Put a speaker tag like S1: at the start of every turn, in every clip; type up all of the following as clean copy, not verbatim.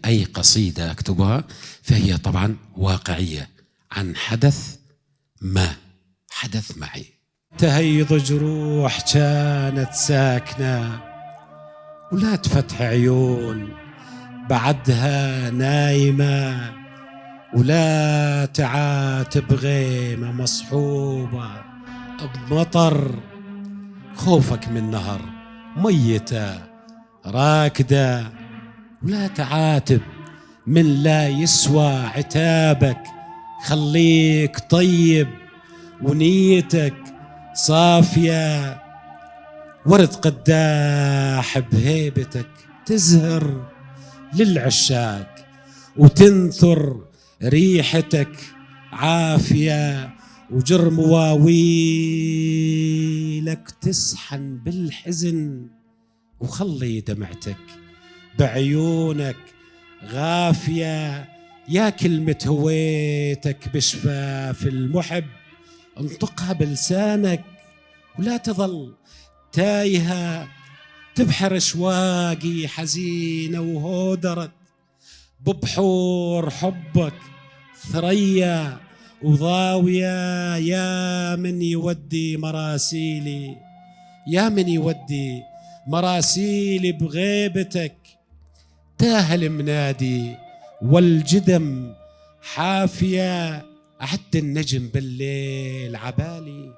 S1: أي قصيدة أكتبها فهي طبعا واقعية عن حدث ما حدث معي. تهيض جروح كانت ساكنة ولا تفتح عيون بعدها نايمة، ولا تعاتب غيمة مصحوبة بمطر، خوفك من نهر ميتة راكدة، ولا تعاتب من لا يسوى عتابك، خليك طيب ونيتك صافية، ورد قداح بهيبتك تزهر للعشاق وتنثر ريحتك عافية، وجرم واويلك تسحن بالحزن، وخلي دمعتك بعيونك غافية. يا كلمة هويتك بشفاف المحب انطقها بلسانك، ولا تظل تايهة تبحر اشواقي حزينة وهودرت ببحور حبك ثريا وضاوية. يا من يودي مراسيلي، يا من يودي مراسيلي بغيبتك، تاه المنادي والجدم حافية. أحد النجم بالليل عبالي،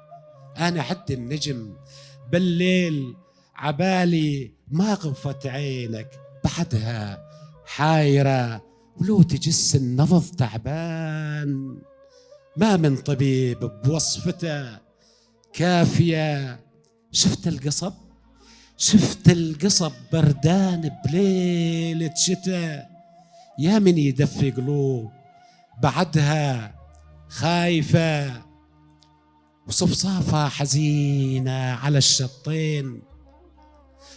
S1: أنا أحد النجم بالليل عبالي، ما غفت عينك بعدها حايرة، ولو تجس النبض تعبان ما من طبيب بوصفته كافية. شفت القصب، شفت القصب بردان بليلة شتاء، يا من يدفي قلوب بعدها خايفة، وصفصافة حزينة على الشطين،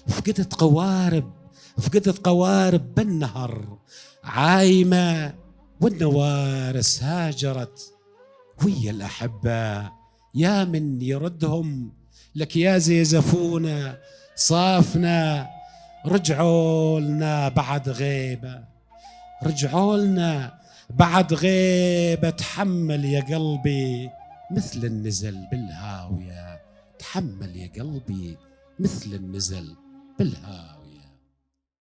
S1: فقدت قوارب بالنهر عايمة، والنوارس هاجرت ويا الأحبة، يا من يردهم لك يا زيزفونا صافنا. رجعوا لنا بعد غيبة، رجعوا لنا بعد غيبة، تحمل يا قلبي مثل النزل بالهاوية، تحمل يا قلبي مثل النزل بالهاوية.